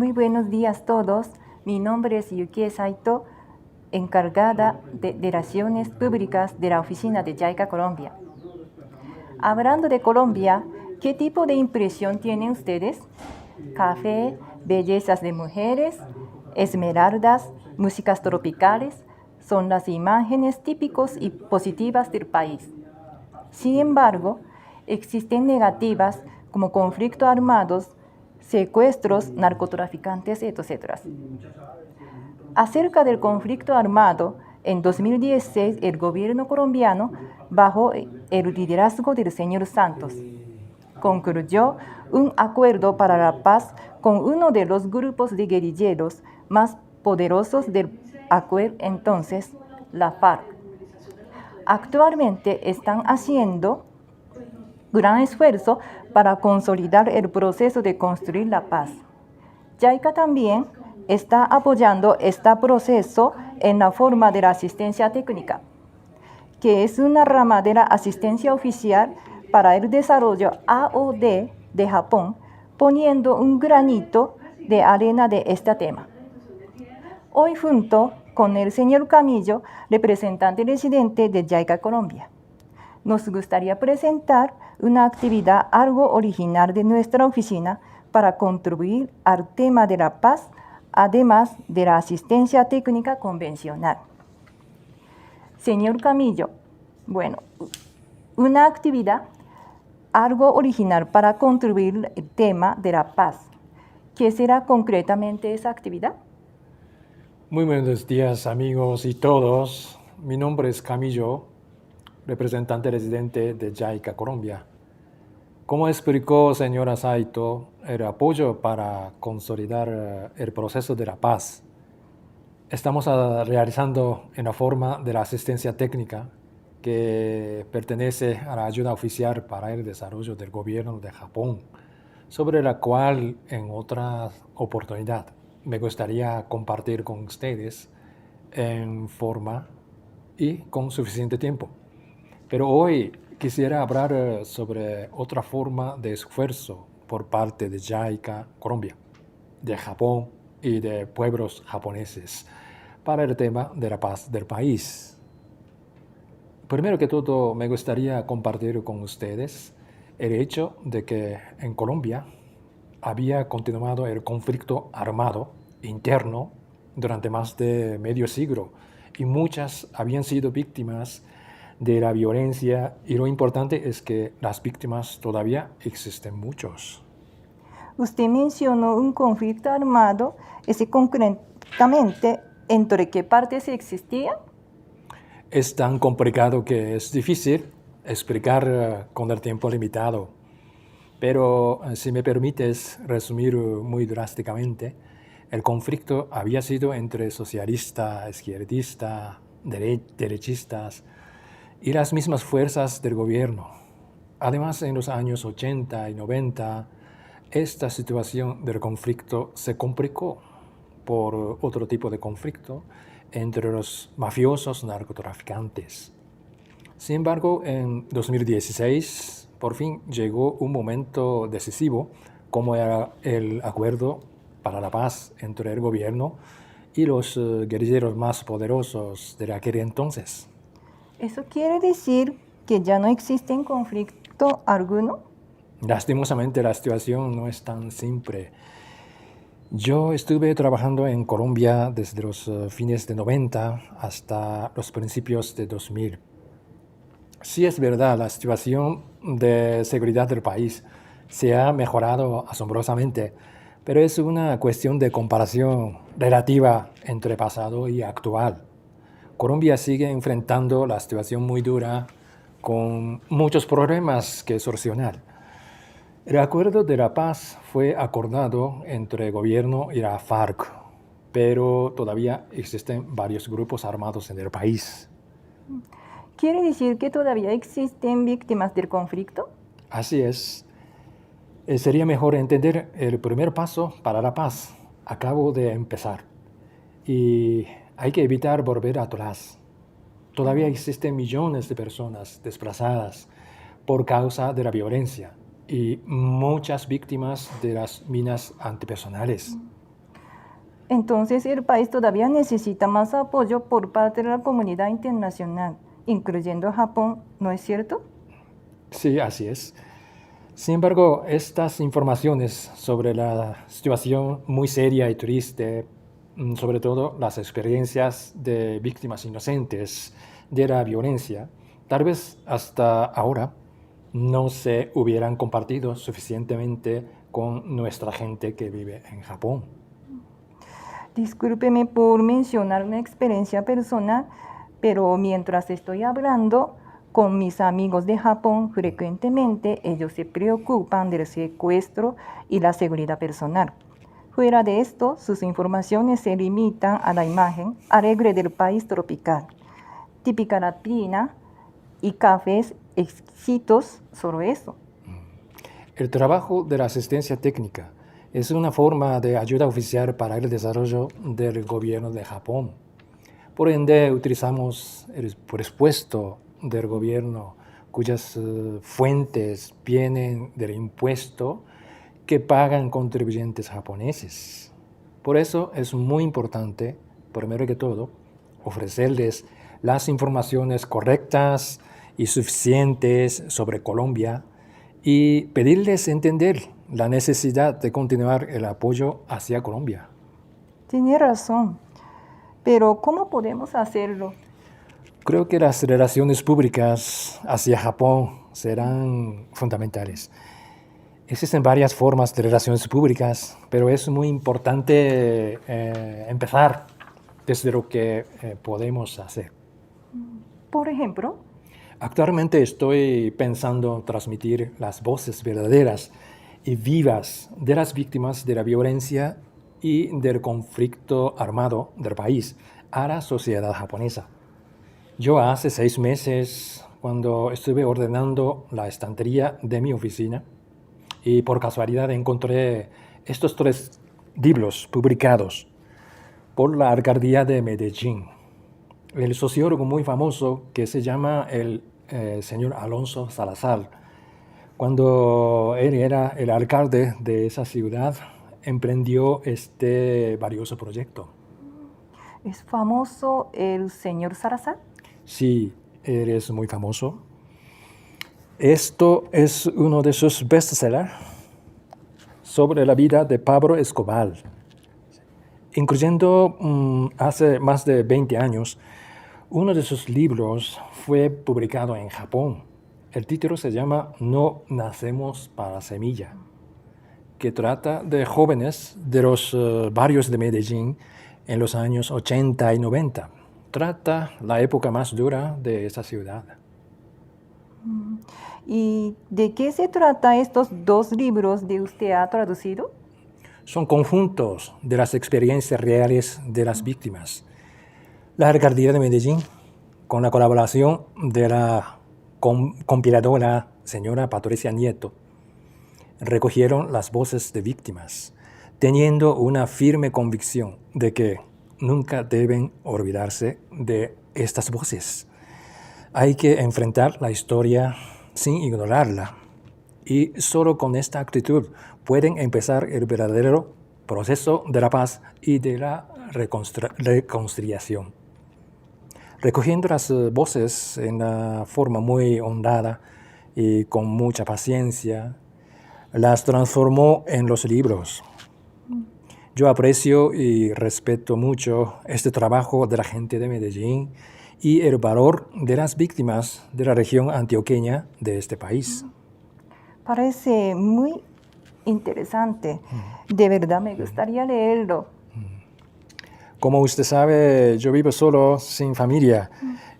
Muy buenos días todos. Mi nombre es Yukie Saito, encargada de Relaciones Públicas de la oficina de JICA Colombia. Hablando de Colombia, ¿qué tipo de impresión tienen ustedes? Café, bellezas de mujeres, esmeraldas, músicas tropicales, son las imágenes típicas y positivas del país. Sin embargo, existen negativas como conflictos armados, secuestros, narcotraficantes, etc. Acerca del conflicto armado, en 2016 el gobierno colombiano, bajo el liderazgo del señor Santos, concluyó un acuerdo para la paz con uno de los grupos de guerrilleros más poderosos del aquel entonces, la FARC. Actualmente están haciendo gran esfuerzo para consolidar el proceso de construir la paz. JICA también está apoyando este proceso en la forma de la asistencia técnica, que es una rama de la asistencia oficial para el desarrollo AOD de Japón, poniendo un granito de arena de este tema. Hoy junto con el señor Camillo, representante residente de JICA Colombia, nos gustaría presentar una actividad algo original de nuestra oficina para contribuir al tema de la paz, además de la asistencia técnica convencional. Señor Camillo, bueno, una actividad algo original para contribuir al tema de la paz. ¿Qué será concretamente esa actividad? Muy buenos días, amigos y todos. Mi nombre es Camillo, representante residente de JICA Colombia. Como explicó señora Saito, el apoyo para consolidar el proceso de la paz estamos realizando en la forma de la asistencia técnica que pertenece a la ayuda oficial para el desarrollo del gobierno de Japón, sobre la cual en otra oportunidad me gustaría compartir con ustedes en forma y con suficiente tiempo. Pero hoy quisiera hablar sobre otra forma de esfuerzo por parte de JICA Colombia, de Japón y de pueblos japoneses para el tema de la paz del país. Primero que todo, me gustaría compartir con ustedes el hecho de que en Colombia había continuado el conflicto armado interno durante más de medio siglo y muchas habían sido víctimas de la violencia y lo importante es que las víctimas todavía existen muchos. Usted mencionó un conflicto armado, ese concretamente, ¿entre qué partes existía? Es tan complicado que es difícil explicar con el tiempo limitado. Pero si me permites resumir muy drásticamente, el conflicto había sido entre socialistas, izquierdistas, derechistas y las mismas fuerzas del gobierno. Además, en los años 80 y 90, esta situación del conflicto se complicó por otro tipo de conflicto entre los mafiosos narcotraficantes. Sin embargo, en 2016, por fin llegó un momento decisivo, como era el acuerdo para la paz entre el gobierno y los guerrilleros más poderosos de aquel entonces. ¿Eso quiere decir que ya no existe conflicto alguno? Lastimosamente, la situación no es tan simple. Yo estuve trabajando en Colombia desde los fines de 90 hasta los principios de 2000. Sí es verdad, la situación de seguridad del país se ha mejorado asombrosamente, pero es una cuestión de comparación relativa entre pasado y actual. Colombia sigue enfrentando la situación muy dura con muchos problemas que solucionar. El acuerdo de la paz fue acordado entre el gobierno y la FARC, pero todavía existen varios grupos armados en el país. ¿Quiere decir que todavía existen víctimas del conflicto? Así es. Sería mejor entender el primer paso para la paz. Acabo de empezar. Y hay que evitar volver atrás. Todavía existen millones de personas desplazadas por causa de la violencia y muchas víctimas de las minas antipersonales. Entonces el país todavía necesita más apoyo por parte de la comunidad internacional, incluyendo a Japón, ¿no es cierto? Sí, así es. Sin embargo, estas informaciones sobre la situación muy seria y triste, sobre todo las experiencias de víctimas inocentes de la violencia, tal vez hasta ahora no se hubieran compartido suficientemente con nuestra gente que vive en Japón. Discúlpeme por mencionar una experiencia personal, pero mientras estoy hablando con mis amigos de Japón, frecuentemente ellos se preocupan del secuestro y la seguridad personal. Fuera de esto, sus informaciones se limitan a la imagen alegre del país tropical, típica latina y cafés exquisitos, solo eso. El trabajo de la asistencia técnica es una forma de ayuda oficial para el desarrollo del gobierno de Japón. Por ende, utilizamos el presupuesto del gobierno cuyas fuentes vienen del impuesto que pagan contribuyentes japoneses. Por eso es muy importante, primero que todo, ofrecerles las informaciones correctas y suficientes sobre Colombia y pedirles entender la necesidad de continuar el apoyo hacia Colombia. Tiene razón, pero ¿cómo podemos hacerlo? Creo que las relaciones públicas hacia Japón serán fundamentales. Existen varias formas de relaciones públicas, pero es muy importante empezar desde lo que podemos hacer. Por ejemplo, Actualmente estoy pensando transmitir las voces verdaderas y vivas de las víctimas de la violencia y del conflicto armado del país a la sociedad japonesa. Yo hace 6 meses, cuando estuve ordenando la estantería de mi oficina, y por casualidad encontré estos 3 libros publicados por la alcaldía de Medellín. El sociólogo muy famoso que se llama el señor Alonso Salazar, cuando él era el alcalde de esa ciudad, emprendió este valioso proyecto. ¿es famoso el señor Salazar? Sí, él es muy famoso. Esto es uno de sus bestsellers sobre la vida de Pablo Escobar, incluyendo hace más de 20 años. Uno de sus libros fue publicado en Japón. El título se llama No nacemos para semilla, que trata de jóvenes de los barrios de Medellín en los años 80 y 90. Trata la época más dura de esa ciudad. ¿Y de qué se trata estos 2 libros de usted ha traducido? Son conjuntos de las experiencias reales de las víctimas. La alcaldía de Medellín, con la colaboración de la compiladora señora Patricia Nieto, recogieron las voces de víctimas, teniendo una firme convicción de que nunca deben olvidarse de estas voces. Hay que enfrentar la historia sin ignorarla, y solo con esta actitud pueden empezar el verdadero proceso de la paz y de la reconciliación. Recogiendo las voces en una forma muy honrada y con mucha paciencia, las transformó en los libros. Yo aprecio y respeto mucho este trabajo de la gente de Medellín y el valor de las víctimas de la región antioqueña de este país. Parece muy interesante. De verdad me gustaría leerlo. Como usted sabe, yo vivo solo, sin familia,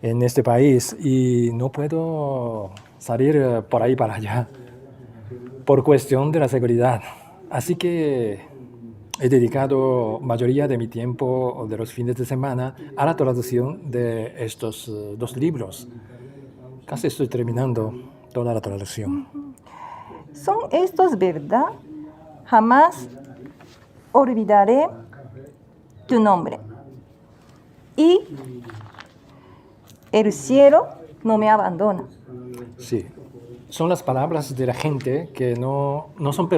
en este país y no puedo salir por ahí para allá por cuestión de la seguridad. Así que he dedicado mayoría de mi tiempo de los fines de semana a la traducción de estos 2 libros. Casi estoy terminando toda la traducción. ¿Son estos verdad? Jamás olvidaré tu nombre. Y el cielo no me abandona. Sí, son las palabras de la gente que no son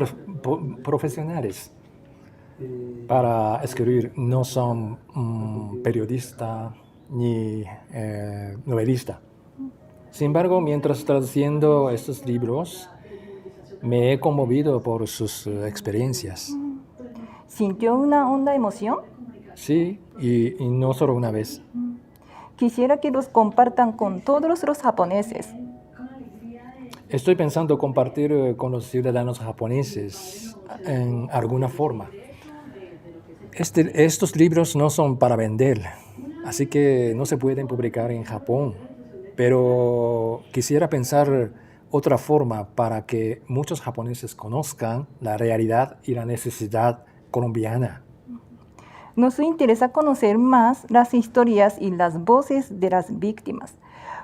profesionales. para escribir. No son periodista ni novelista. Sin embargo, mientras traduciendo estos libros, me he conmovido por sus experiencias. ¿Sintió una honda emoción? Sí, y no solo una vez. Quisiera que los compartan con todos los japoneses. Estoy pensando compartir con los ciudadanos japoneses en alguna forma. Estos libros no son para vender, así que no se pueden publicar en Japón, pero quisiera pensar otra forma para que muchos japoneses conozcan la realidad y la necesidad colombiana. Nos interesa conocer más las historias y las voces de las víctimas.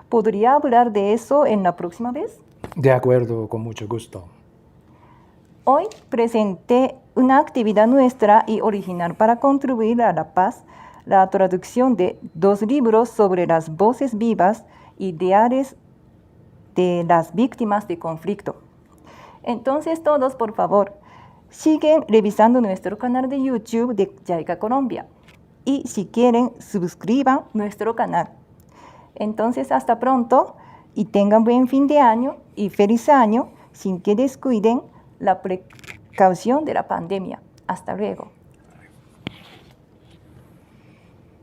¿Podría hablar de eso en la próxima vez? De acuerdo, con mucho gusto. Hoy presenté una actividad nuestra y original para contribuir a la paz, la traducción de 2 libros sobre las voces vivas ideales de las víctimas de conflicto. Entonces todos, por favor, siguen revisando nuestro canal de YouTube de JICA Colombia y si quieren, suscriban nuestro canal. Entonces, hasta pronto y tengan buen fin de año y feliz año sin que descuiden la precaución de la pandemia. Hasta luego.